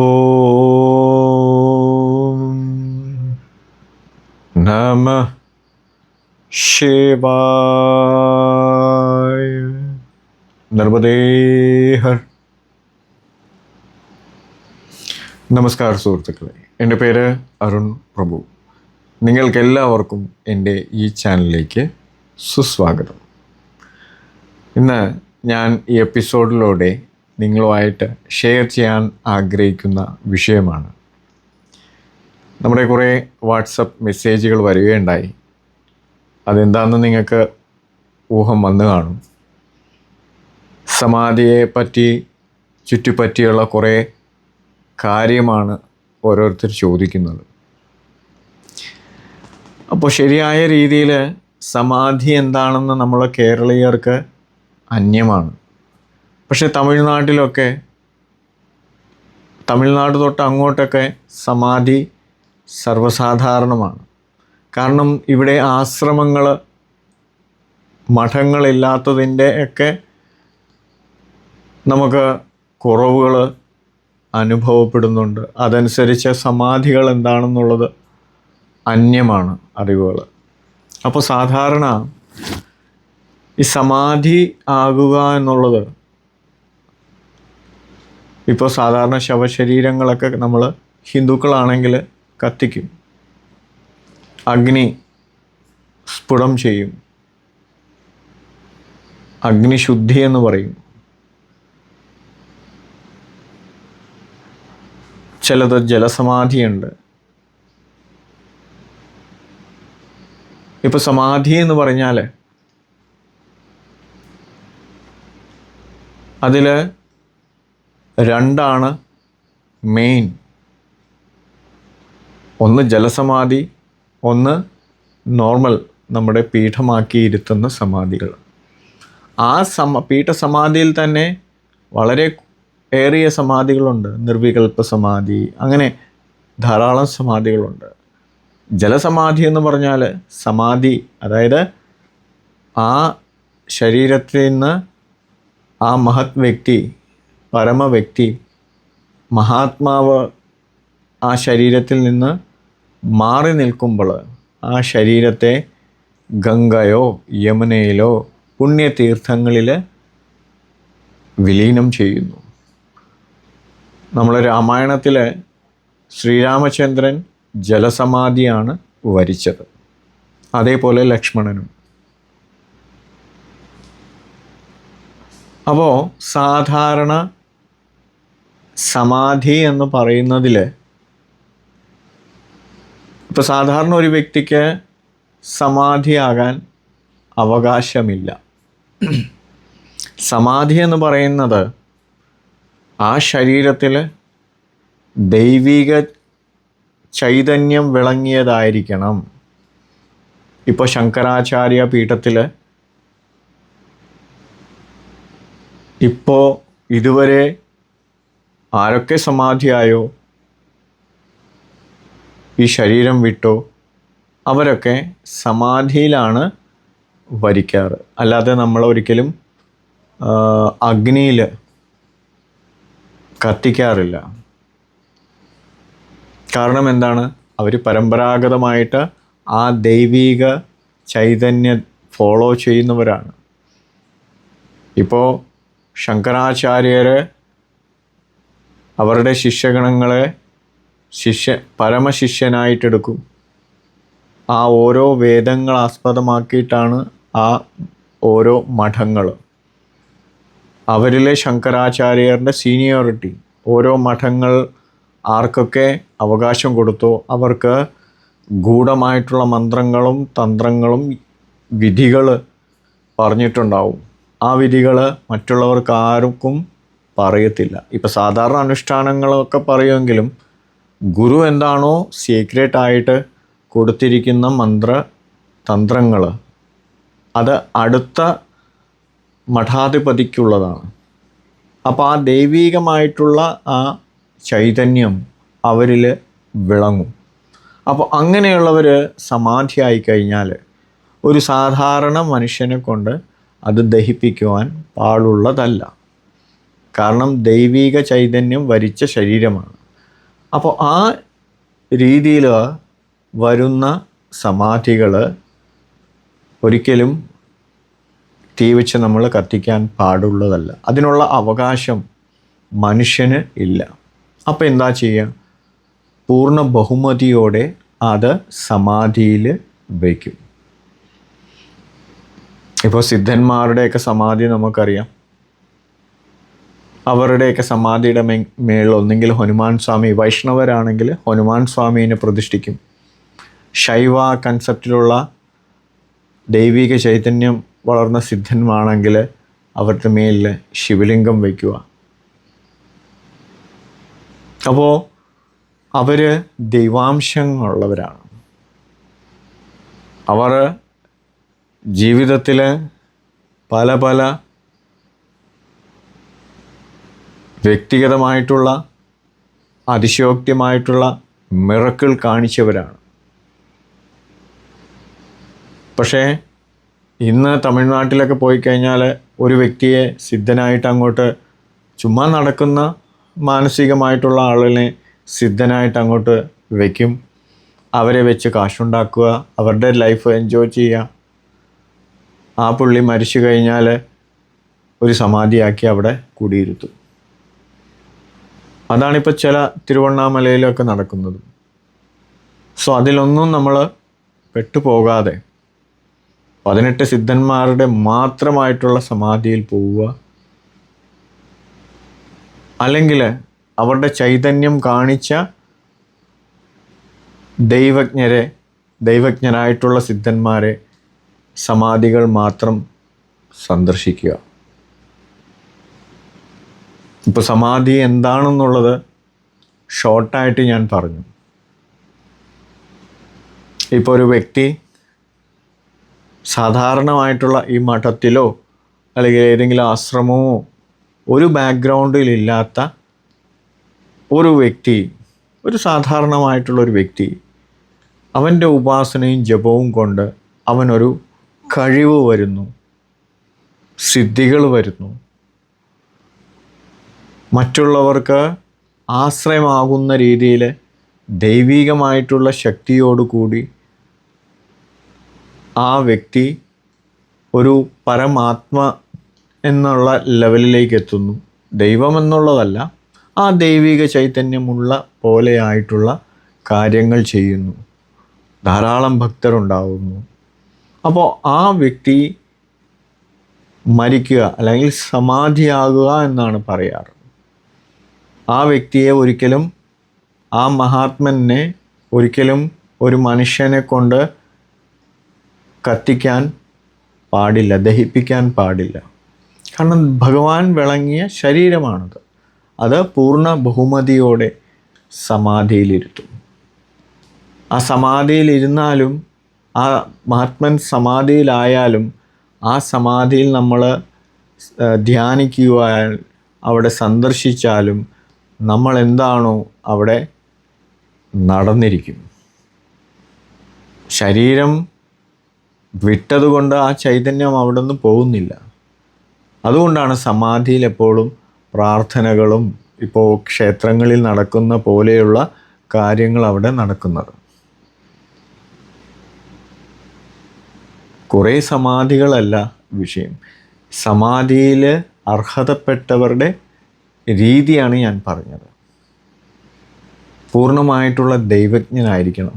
ഓം നമഃ ശിവായ. നർമ്മദേ ഹർ. നമസ്കാരം സുഹൃത്തുക്കളെ, എൻ്റെ പേര് അരുൺ പ്രഭു. നിങ്ങൾക്കെല്ലാവർക്കും എൻ്റെ ഈ ചാനലിലേക്ക് സുസ്വാഗതം. ഇന്ന് ഞാൻ ഈ എപ്പിസോഡിലൂടെ നിങ്ങളുമായിട്ട് ഷെയർ ചെയ്യാൻ ആഗ്രഹിക്കുന്ന വിഷയമാണ്. നമ്മുടെ കുറേ വാട്സപ്പ് മെസ്സേജുകൾ വരികയുണ്ടായി. അതെന്താണെന്ന് നിങ്ങൾക്ക് ഊഹം വന്നു കാണും. സമാധിയെ പറ്റി ചുറ്റിപ്പറ്റിയുള്ള കുറേ കാര്യമാണ് ഓരോരുത്തർ ചോദിക്കുന്നത്. അപ്പോൾ ശരിയായ രീതിയിൽ സമാധി എന്താണെന്ന് നമ്മൾ കേരളീയർക്ക് അന്യമാണ്. പക്ഷേ തമിഴ്നാട് തൊട്ട് അങ്ങോട്ടൊക്കെ സമാധി സർവ്വസാധാരണമാണ്. കാരണം ഇവിടെ ആശ്രമങ്ങൾ, മഠങ്ങളില്ലാത്തതിൻ്റെ ഒക്കെ നമുക്ക് കുറവുകൾ അനുഭവപ്പെടുന്നുണ്ട്. അതനുസരിച്ച് സമാധികൾ എന്താണെന്നുള്ളത് അന്യമാണ് അറിവുകൾ. അപ്പോൾ സാധാരണ ഈ സമാധി ആകുക എന്നുള്ളത്, ഇപ്പോൾ സാധാരണ ശവശരീരങ്ങളൊക്കെ നമ്മൾ ഹിന്ദുക്കളാണെങ്കിൽ കത്തിക്കും, അഗ്നി സ്ഫുടം ചെയ്യും, അഗ്നിശുദ്ധി എന്ന് പറയും. ചിലത് ജലസമാധിയുണ്ട്. ഇപ്പോൾ സമാധി എന്ന് പറഞ്ഞാൽ അതിൽ രണ്ടാണ് മെയിൻ. ഒന്ന് ജലസമാധി, ഒന്ന് നോർമൽ നമ്മുടെ പീഠമാക്കിയിരുത്തുന്ന സമാധികൾ. ആ പീഠസമാധിയിൽ തന്നെ വളരെ ഏറിയ സമാധികളുണ്ട്. നിർവികൽപ്പ സമാധി, അങ്ങനെ ധാരാളം സമാധികളുണ്ട്. ജലസമാധി എന്ന് പറഞ്ഞാൽ സമാധി, അതായത് ആ ശരീരത്തിൽ നിന്ന് ആ മഹത് വ്യക്തി, പരമവ്യക്തി, മഹാത്മാവ് ആ ശരീരത്തിൽ നിന്ന് മാറി നിൽക്കുമ്പോൾ ആ ശരീരത്തെ ഗംഗയോ യമുനയിലോ പുണ്യതീർത്ഥങ്ങളിൽ വിലീനം ചെയ്യുന്നു. നമ്മൾ രാമായണത്തിൽ ശ്രീരാമചന്ദ്രൻ ജലസമാധിയാണ് വരിച്ചത്. അതേപോലെ ലക്ഷ്മണനും. അപ്പോൾ സാധാരണ സമാധി എന്ന് പറയുന്നതിൽ, ഇപ്പോൾ സാധാരണ ഒരു വ്യക്തിക്ക് സമാധിയാകാൻ അവകാശമില്ല. സമാധി എന്ന് പറയുന്നത് ആ ശരീരത്തിൽ ദൈവിക ചൈതന്യം വിളങ്ങിയതായിരിക്കണം. ഇപ്പോൾ ശങ്കരാചാര്യ പീഠത്തിൽ ഇപ്പോൾ ഇതുവരെ ആരൊക്കെ സമാധിയായോ, ഈ ശരീരം വിട്ടോ, അവരൊക്കെ സമാധിയിലാണ് വരിക്കാറ്. അല്ലാതെ നമ്മൾ ഒരിക്കലും അഗ്നിയിൽ കത്തിക്കാറില്ല. കാരണം എന്താണ്? അവർ പരമ്പരാഗതമായിട്ട് ആ ദൈവിക ചൈതന്യം ഫോളോ ചെയ്യുന്നവരാണ്. ഇപ്പോൾ ശങ്കരാചാര്യർ അവരുടെ ശിഷ്യഗണങ്ങളെ പരമശിഷ്യനായിട്ടെടുക്കും. ആ ഓരോ വേദങ്ങൾ ആസ്പദമാക്കിയിട്ടാണ് ആ ഓരോ മഠങ്ങൾ. അവരിലെ ശങ്കരാചാര്യരുടെ സീനിയോറിറ്റി, ഓരോ മഠങ്ങൾ ആർക്കൊക്കെ അവകാശം കൊടുത്തോ അവർക്ക് ഗൂഢമായിട്ടുള്ള മന്ത്രങ്ങളും തന്ത്രങ്ങളും വിധികൾ പറഞ്ഞിട്ടുണ്ടാവും. ആ വിധികൾ മറ്റുള്ളവർക്ക് ആർക്കും പറയത്തില്ല. ഇപ്പോൾ സാധാരണ അനുഷ്ഠാനങ്ങളൊക്കെ പറയുമെങ്കിലും ഗുരു എന്താണോ സീക്രട്ടായിട്ട് കൊടുത്തിരിക്കുന്ന തന്ത്രങ്ങൾ അത് അടുത്ത മഠാധിപതിക്കുള്ളതാണ്. അപ്പോൾ ആ ദൈവികമായിട്ടുള്ള ആ ചൈതന്യം അവരിൽ വിളങ്ങും. അപ്പോൾ അങ്ങനെയുള്ളവർ സമാധിയായി കഴിഞ്ഞാൽ ഒരു സാധാരണ മനുഷ്യനെ കൊണ്ട് അത് ദഹിപ്പിക്കുവാൻ പാടുള്ളതല്ല. കാരണം ദൈവിക ചൈതന്യം വരിച്ച ശരീരമാണ്. അപ്പോൾ ആ രീതിയിൽ വരുന്ന സമാധികൾ ഒരിക്കലും തീ വെച്ച് നമ്മൾ കത്തിക്കാൻ പാടുള്ളതല്ല. അതിനുള്ള അവകാശം മനുഷ്യന് ഇല്ല. അപ്പോൾ എന്താ ചെയ്യുക? പൂർണ്ണ ബഹുമതിയോടെ അത് സമാധിയിൽ വയ്ക്കും. ഇപ്പോൾ സിദ്ധന്മാരുടെയൊക്കെ സമാധി നമുക്കറിയാം. അവരുടെയൊക്കെ സമാധിയുടെ മേളിൽ ഒന്നെങ്കിൽ ഹനുമാൻ സ്വാമി, വൈഷ്ണവരാണെങ്കിൽ ഹനുമാൻ സ്വാമീനെ പ്രതിഷ്ഠിക്കും. ശൈവ കൺസെപ്റ്റിലുള്ള ദൈവിക ചൈതന്യം വളർന്ന സിദ്ധന്മാരാണെങ്കിൽ അവരുടെ മേലിൽ ശിവലിംഗം വയ്ക്കുക. അപ്പോൾ അവർ ദൈവാംശങ്ങളുള്ളവരാണ്. അവർ ജീവിതത്തിൽ പല പല വ്യക്തിഗതമായിട്ടുള്ള അതിശയോക്തിയമായിട്ടുള്ള മിറക്കിൾ കാണിച്ചവരാണ്. പക്ഷേ ഇന്ന് തമിഴ്നാട്ടിലൊക്കെ പോയി കഴിഞ്ഞാൽ ഒരു വ്യക്തിയെ സിദ്ധനായിട്ട് അങ്ങോട്ട് ചുമ്മാ നടക്കുന്ന മാനസികമായിട്ടുള്ള ആളിനെ സിദ്ധനായിട്ട് അങ്ങോട്ട് വയ്ക്കും. അവരെ വെച്ച് കാശുണ്ടാക്കുക, അവരുടെ ലൈഫ് എൻജോയ് ചെയ്യുക. ആ പുള്ളി മരിച്ചു കഴിഞ്ഞാൽ ഒരു സമാധിയാക്കി അവിടെ കുടിയിരുത്തും. അതാണിപ്പോൾ ചില തിരുവണ്ണാമലയിലൊക്കെ നടക്കുന്നത്. സോ അതിലൊന്നും നമ്മൾ പെട്ടുപോകാതെ 18 സിദ്ധന്മാരുടെ മാത്രമായിട്ടുള്ള സമാധിയിൽ പോവുക, അല്ലെങ്കിൽ അവരുടെ ചൈതന്യം കാണിച്ച ദൈവജ്ഞരായിട്ടുള്ള സിദ്ധന്മാരെ സമാധികൾ മാത്രം സന്ദർശിക്കുക. ഇപ്പോൾ സമാധി എന്താണെന്നുള്ളത് ഷോർട്ടായിട്ട് ഞാൻ പറഞ്ഞു. ഇപ്പോൾ ഒരു വ്യക്തി സാധാരണമായിട്ടുള്ള ഈ മഠത്തിലോ അല്ലെങ്കിൽ ഏതെങ്കിലും ആശ്രമമോ ഒരു ബാക്ക്ഗ്രൗണ്ടിലില്ലാത്ത ഒരു വ്യക്തി, ഒരു സാധാരണമായിട്ടുള്ളൊരു വ്യക്തി, അവൻ്റെ ഉപാസനയും ജപവും കൊണ്ട് അവനൊരു കഴിവ് വരുന്നു, സിദ്ധികൾ വരുന്നു, മറ്റുള്ളവർക്ക് ആശ്രയമാകുന്ന രീതിയിൽ ദൈവികമായിട്ടുള്ള ശക്തിയോടുകൂടി ആ വ്യക്തി ഒരു പരമാത്മ എന്നുള്ള ലെവലിലേക്ക് എത്തുന്നു. ദൈവം എന്നുള്ളതല്ല, ആ ദൈവിക ചൈതന്യമുള്ള പോലെയായിട്ടുള്ള കാര്യങ്ങൾ ചെയ്യുന്നു. ധാരാളം ഭക്തരുണ്ടാവുന്നു. അപ്പോൾ ആ വ്യക്തി മരിക്കുക അല്ലെങ്കിൽ സമാധിയാകുക എന്നാണ് പറയാറ്. ആ വ്യക്തിയെ ഒരിക്കലും, ആ മഹാത്മനെ ഒരിക്കലും ഒരു മനുഷ്യനെ കൊണ്ട് കത്തിക്കാൻ പാടില്ല, ദഹിപ്പിക്കാൻ പാടില്ല. കാരണം ഭഗവാൻ വിളങ്ങിയ ശരീരമാണത്. അത് പൂർണ്ണ ബഹുമതിയോടെ സമാധിയിലിരുത്തും. ആ സമാധിയിലിരുന്നാലും, ആ മഹാത്മൻ സമാധിയിലായാലും, ആ സമാധിയിൽ നമ്മൾ ധ്യാനിക്കുവാൻ അവിടെ സന്ദർശിച്ചാലും നമ്മൾ എന്താണോ അവിടെ നടന്നിരിക്കും. ശരീരം വിട്ടതുകൊണ്ട് ആ ചൈതന്യം അവിടെ നിന്ന് പോകുന്നില്ല. അതുകൊണ്ടാണ് സമാധിയിൽ എപ്പോഴും പ്രാർത്ഥനകളും ഇപ്പോൾ ക്ഷേത്രങ്ങളിൽ നടക്കുന്ന പോലെയുള്ള കാര്യങ്ങൾ അവിടെ നടക്കുന്നത്. കുറേ സമാധികളല്ല വിഷയം, സമാധിയിൽ അർഹതപ്പെട്ടവരുടെ രീതിയാണ് ഞാൻ പറഞ്ഞത്. പൂർണ്ണമായിട്ടുള്ള ദൈവജ്ഞനായിരിക്കണം,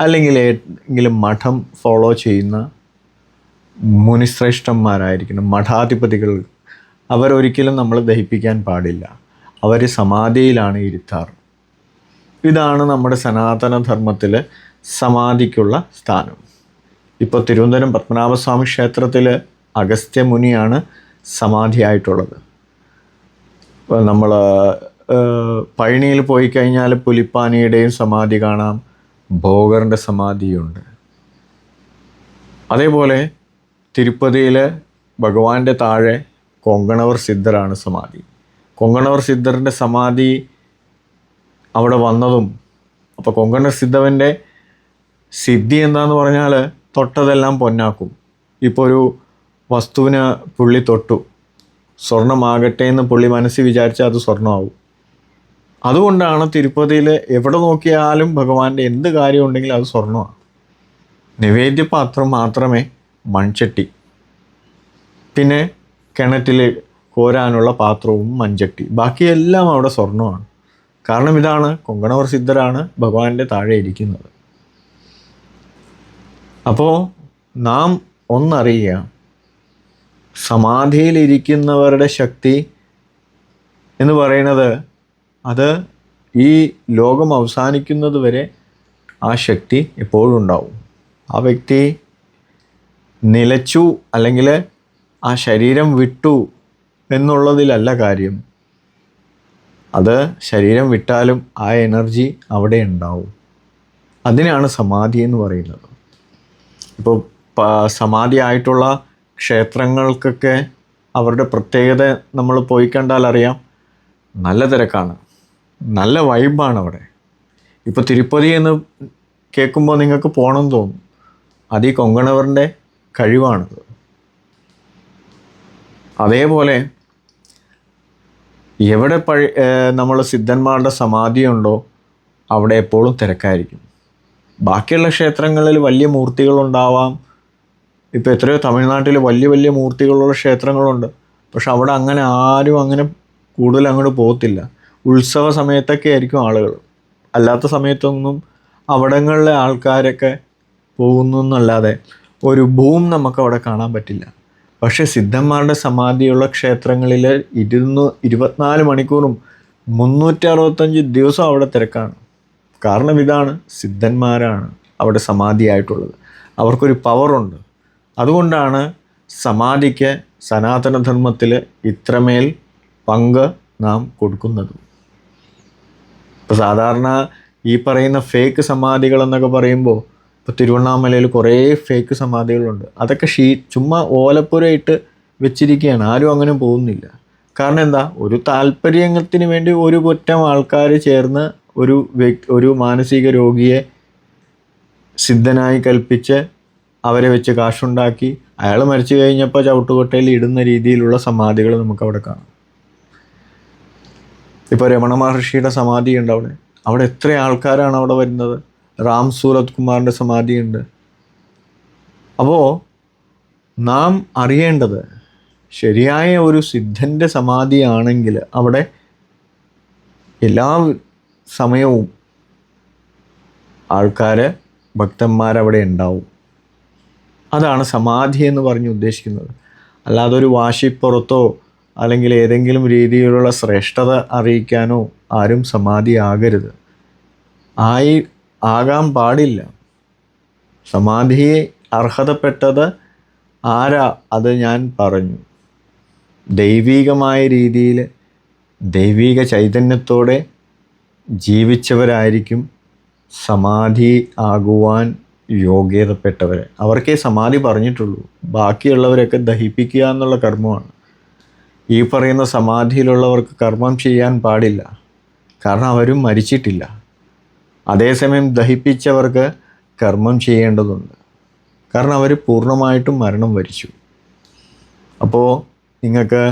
അല്ലെങ്കിൽ ഏതെങ്കിലും മഠം ഫോളോ ചെയ്യുന്ന മുനിശ്രേഷ്ഠന്മാരായിരിക്കണം, മഠാധിപതികൾ. അവരൊരിക്കലും നമ്മൾ ദഹിപ്പിക്കാൻ പാടില്ല. അവർ സമാധിയിലാണ് ഇരുത്താറ്. ഇതാണ് നമ്മുടെ സനാതനധർമ്മത്തിൽ സമാധിക്കുള്ള സ്ഥാനം. ഇപ്പോൾ തിരുവനന്തപുരം പത്മനാഭസ്വാമി ക്ഷേത്രത്തിൽ അഗസ്ത്യമുനിയാണ് സമാധിയായിട്ടുള്ളത്. നമ്മൾ പഴനിയിൽ പോയി കഴിഞ്ഞാൽ പുലിപ്പാനിയുടെയും സമാധി കാണാം, ഭോഗറിൻ്റെ സമാധിയുണ്ട്. അതേപോലെ തിരുപ്പതിയിൽ ഭഗവാന്റെ താഴെ കൊങ്കണവർ സിദ്ധറാണ് സമാധി. കൊങ്കണവർ സിദ്ധറിൻ്റെ സമാധി അവിടെ വന്നതും, അപ്പോൾ കൊങ്കണവർ സിദ്ധവൻ്റെ സിദ്ധി എന്താന്ന് പറഞ്ഞാൽ തൊട്ടതെല്ലാം പൊന്നാക്കും. ഇപ്പോൾ ഒരു വസ്തുവിന് പുള്ളി തൊട്ടു, സ്വർണ്ണമാകട്ടെ എന്ന് പുള്ളി മനസ്സിൽ വിചാരിച്ചാൽ അത് സ്വർണ്ണമാവും. അതുകൊണ്ടാണ് തിരുപ്പതിയിൽ എവിടെ നോക്കിയാലും ഭഗവാന്റെ എന്ത് കാര്യം ഉണ്ടെങ്കിലും അത് സ്വർണ്ണമാണ്. നിവേദ്യപാത്രം മാത്രമേ മൺചട്ടി, പിന്നെ കിണറ്റിൽ കോരാനുള്ള പാത്രവും മൺചട്ടി, ബാക്കിയെല്ലാം അവിടെ സ്വർണ്ണമാണ്. കാരണം ഇതാണ്, കൊങ്കണവർ സിദ്ധരാണ് ഭഗവാന്റെ താഴെ ഇരിക്കുന്നത്. അപ്പോൾ നാം ഒന്നറിയുക, സമാധിയിലിരിക്കുന്നവരുടെ ശക്തി എന്ന് പറയുന്നത് അത് ഈ ലോകം അവസാനിക്കുന്നത് വരെ ആ ശക്തി എപ്പോഴും ഉണ്ടാവും. ആ വ്യക്തി നിലച്ചു അല്ലെങ്കിൽ ആ ശരീരം വിട്ടു എന്നുള്ളതിലല്ല കാര്യം. അത് ശരീരം വിട്ടാലും ആ എനർജി അവിടെ ഉണ്ടാവും. അതിനാണ് സമാധി എന്ന് പറയുന്നത്. ഇപ്പോൾ സമാധി ആയിട്ടുള്ള ക്ഷേത്രങ്ങൾക്കൊക്കെ അവരുടെ പ്രത്യേകത നമ്മൾ പോയി കണ്ടാൽ അറിയാം. നല്ല തിരക്കാണ്, നല്ല വൈബാണ് അവിടെ. ഇപ്പോൾ തിരുപ്പതി എന്ന് കേൾക്കുമ്പോൾ നിങ്ങൾക്ക് പോകണം തോന്നും. അത് ഈ കൊങ്കണവറിൻ്റെ കഴിവാണത്. അതേപോലെ എവിടെ നമ്മൾ സിദ്ധന്മാരുടെ സമാധിയുണ്ടോ അവിടെ എപ്പോഴും തിരക്കായിരിക്കും. ബാക്കിയുള്ള ക്ഷേത്രങ്ങളിൽ വലിയ മൂർത്തികളുണ്ടാവാം. ഇപ്പോൾ എത്രയോ തമിഴ്നാട്ടിൽ വലിയ വലിയ മൂർത്തികളുള്ള ക്ഷേത്രങ്ങളുണ്ട്. പക്ഷെ അവിടെ അങ്ങനെ ആരും അങ്ങനെ കൂടുതൽ അങ്ങോട്ട് പോകത്തില്ല. ഉത്സവ സമയത്തൊക്കെ ആയിരിക്കും ആളുകൾ. അല്ലാത്ത സമയത്തൊന്നും അവിടങ്ങളിലെ ആൾക്കാരൊക്കെ പോകുന്നു എന്നല്ലാതെ ഒരു ബൂം നമുക്കവിടെ കാണാൻ പറ്റില്ല. പക്ഷേ സിദ്ധന്മാരുടെ സമാധിയുള്ള ക്ഷേത്രങ്ങളിൽ 24 മണിക്കൂറും 365 ദിവസം അവിടെ തിരക്കാണ്. കാരണം ഇതാണ്, സിദ്ധന്മാരാണ് അവിടെ സമാധിയായിട്ടുള്ളത്. അവർക്കൊരു പവറുണ്ട്. അതുകൊണ്ടാണ് സമാധിക്ക് സനാതനധർമ്മത്തിൽ ഇത്രമേൽ പങ്ക് നാം കൊടുക്കുന്നത്. ഇപ്പോൾ സാധാരണ ഈ പറയുന്ന ഫേക്ക് സമാധികളെന്നൊക്കെ പറയുമ്പോൾ ഇപ്പോൾ തിരുവണ്ണാമലയിൽ കുറേ ഫേക്ക് സമാധികളുണ്ട്. അതൊക്കെ ചുമ്മാ ഓലപ്പുര ഇട്ട് വെച്ചിരിക്കുകയാണ്. ആരും അങ്ങനെ പോകുന്നില്ല. കാരണം എന്താ, ഒരു താല്പര്യത്തിന് വേണ്ടി ഒരു കൂട്ടം ആൾക്കാർ ചേർന്ന് ഒരു മാനസിക രോഗിയെ സിദ്ധനായി കൽപ്പിച്ച് അവരെ വെച്ച് കാശുണ്ടാക്കി അയാൾ മരിച്ചു കഴിഞ്ഞപ്പോൾ ചവിട്ടുകൊട്ടയിൽ ഇടുന്ന രീതിയിലുള്ള സമാധികൾ നമുക്കവിടെ കാണാം. ഇപ്പോൾ രമണ മഹർഷിയുടെ സമാധി ഉണ്ട് അവിടെ എത്ര ആൾക്കാരാണ് അവിടെ വരുന്നത്. റാം സൂരത് കുമാറിൻ്റെ സമാധിയുണ്ട്. അപ്പോൾ നാം അറിയേണ്ടത്, ശരിയായ ഒരു സിദ്ധൻ്റെ സമാധിയാണെങ്കിൽ അവിടെ എല്ലാ സമയവും ഭക്തന്മാരവിടെ ഉണ്ടാവും. അതാണ് സമാധി എന്ന് പറഞ്ഞ് ഉദ്ദേശിക്കുന്നത്. അല്ലാതെ ഒരു വാശിപ്പുറത്തോ അല്ലെങ്കിൽ ഏതെങ്കിലും രീതിയിലുള്ള ശ്രേഷ്ഠത അറിയിക്കാനോ ആരും സമാധി ആകരുത്, ആകാൻ പാടില്ല. സമാധിയെ അർഹതപ്പെട്ടത് ആരാ, അത് ഞാൻ പറഞ്ഞു. ദൈവീകമായ രീതിയിൽ ദൈവീക ചൈതന്യത്തോടെ ജീവിച്ചവരായിരിക്കും സമാധി ആകുവാൻ യോഗ്യതപ്പെട്ടവർ. അവർക്കേ സമാധി പറഞ്ഞിട്ടുള്ളൂ. ബാക്കിയുള്ളവരൊക്കെ ദഹിപ്പിക്കുക എന്നുള്ള കർമ്മമാണ്. ഈ പറയുന്ന സമാധിയിലുള്ളവർക്ക് കർമ്മം ചെയ്യാൻ പാടില്ല. കാരണം അവരും മരിച്ചിട്ടില്ല. അതേസമയം ദഹിപ്പിച്ചവർക്ക് കർമ്മം ചെയ്യേണ്ടതുണ്ട്. കാരണം അവർ പൂർണ്ണമായിട്ടും മരണം വരിച്ചു. അപ്പോൾ നിങ്ങൾക്ക്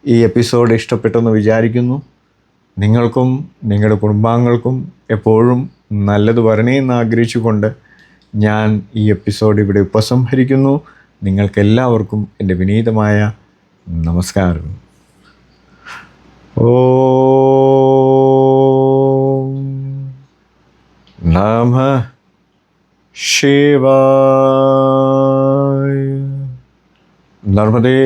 ഈ എപ്പിസോഡ് ഇഷ്ടപ്പെട്ടെന്ന് വിചാരിക്കുന്നു. നിങ്ങൾക്കും നിങ്ങളുടെ കുടുംബാംഗങ്ങൾക്കും എപ്പോഴും നല്ലത് വരണേ എന്ന് ആഗ്രഹിച്ചുകൊണ്ട് ഞാൻ ഈ എപ്പിസോഡ് ഇവിടെ ഉപസംഹരിക്കുന്നു. നിങ്ങൾക്കെല്ലാവർക്കും എൻ്റെ വിനീതമായ നമസ്കാരം. ഓം നമഃ ശിവായ. 「 നർമ്മദേ